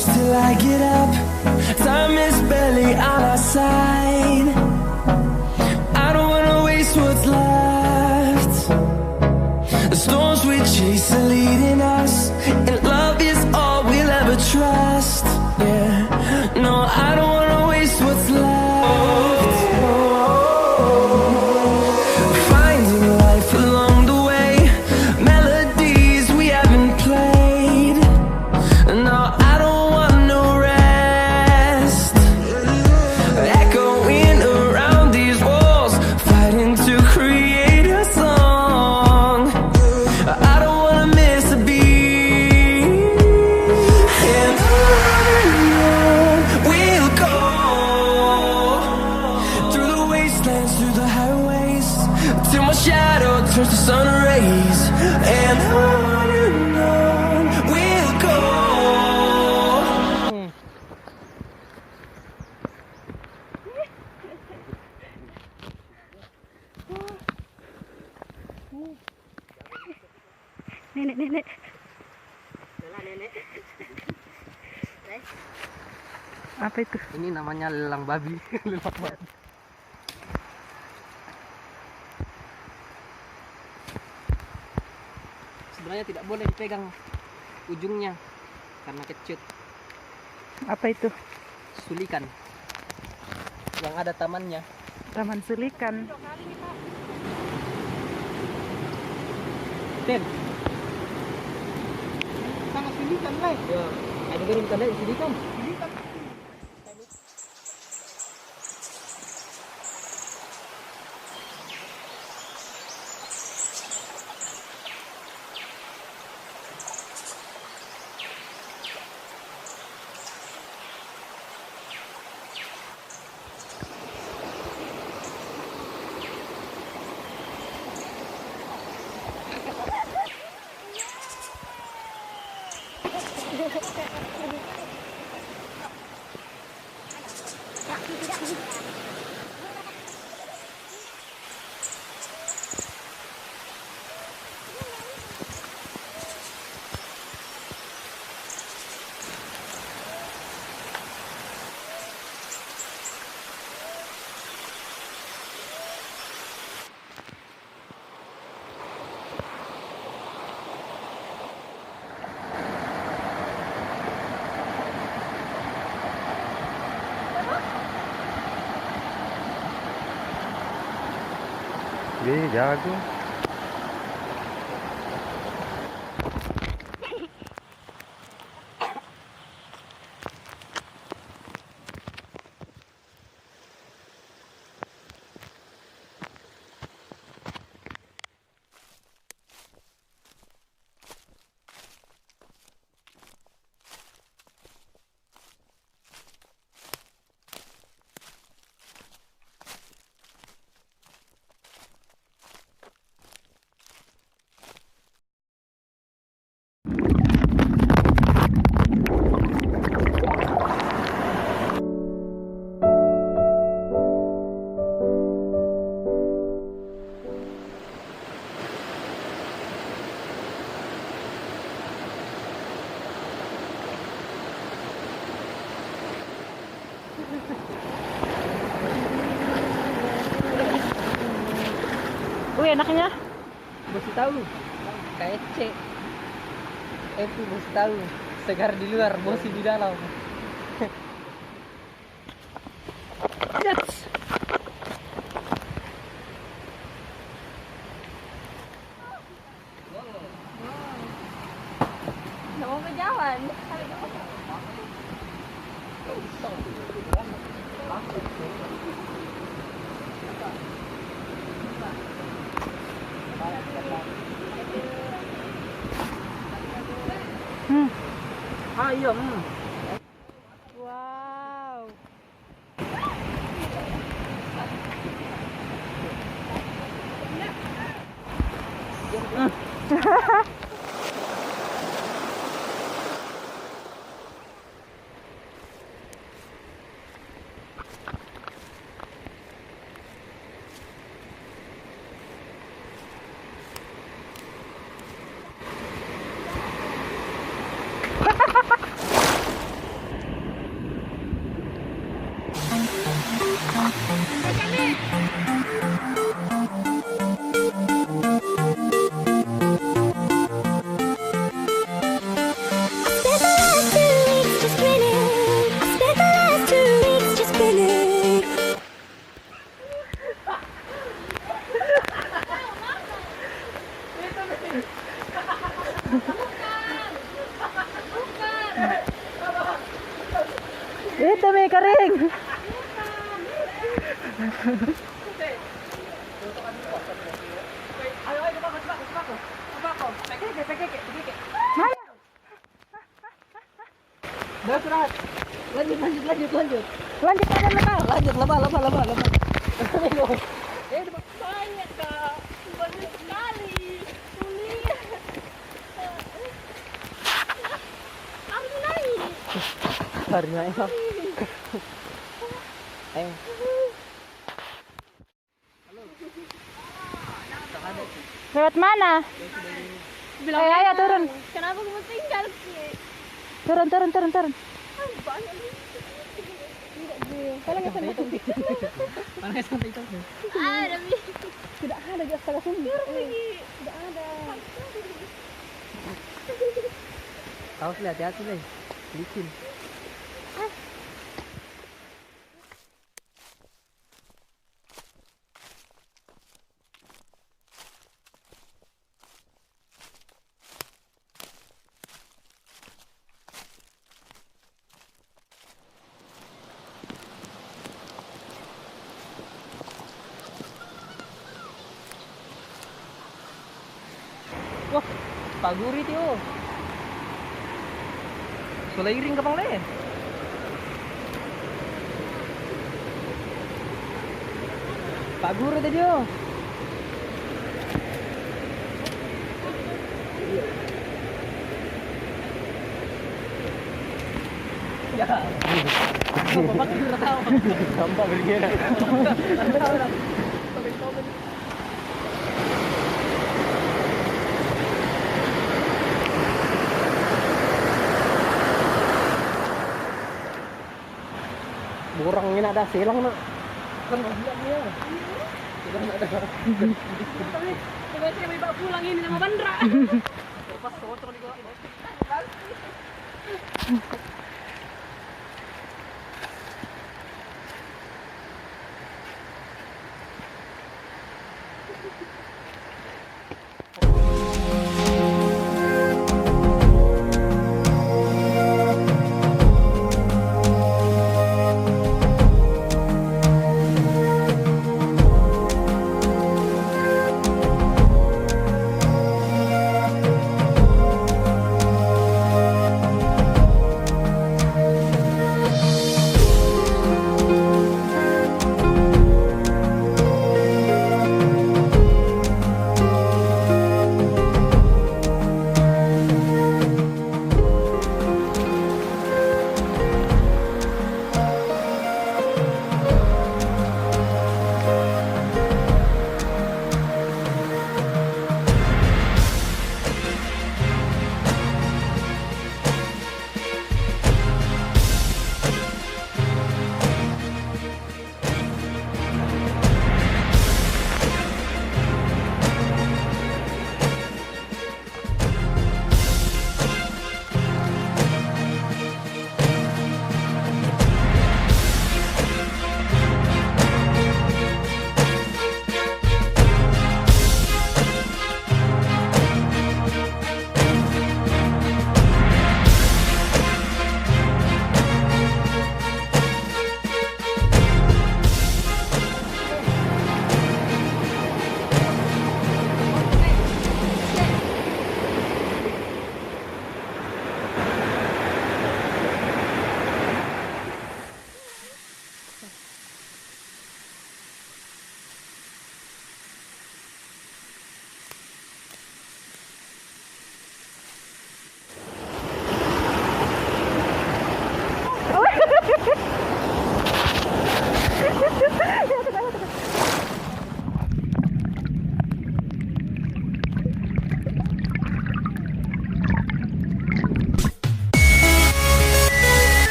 close till I get up. Time is barely on our side. I don't wanna waste what's left. The storms we chase are leading us, and love is all we'll ever trust. Yeah, no, I don't wanna waste what's left. Finding life along the way, melodies we haven't played. No, I don't want no rest. Echoing around these walls, fighting to create a song. I don't wanna miss a beat. And on we'll go, through the wastelands, through the highways, till my shadow turns to sun rays. And on we'll go. Nenek. Apa itu? Ini namanya lelang babi. Lelang babi. Sebenarnya tidak boleh dipegang ujungnya karena kecut. Apa itu? Sulikan yang ada tamannya. Taman sulikan. Ten. Sana sulikan lah. Ya, ada garam tanda sulikan. Jago. Enaknya? Bossi tahu. KFC. Itu bossi tahu. Segar di luar, bossi di dalam. Yes. Nggak mau ke jalan. Ayam. Wow. Mana? Udah surat. Lanjut. Lanjut ada lebah. Lanjut lebah. Banyak kak, banyak sekali. Lihat. Harus naik. Karya itu. Ayo. Lewat mana? Bilang Ayo turun. kenapa kamu tinggal sih? Turun. Banyak. Mana sampai itu? Ada Mi. Tidak ada di atas sini. Tidak ada. Awas lihat, hati-hati leh. Licin. Wah, Pak Guri tio. Soalnya iring ke le. Pak Guri tadi yo. Ya. Bapak kira tahu. Gampang begini. Borang ini ada silang nak. Kan dia. Silang ada. Coba saya bawa pulang ini sama Bandra. Pas kotor di gua.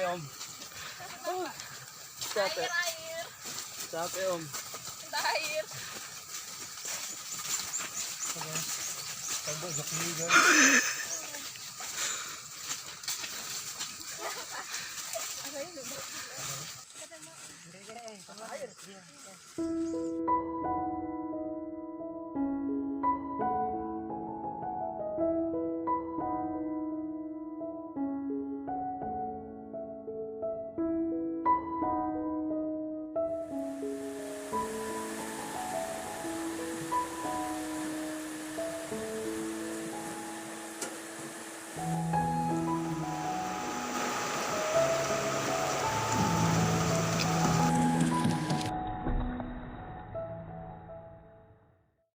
Capek om. Capek. Air. Capek om. Minta air. Pabojok juga.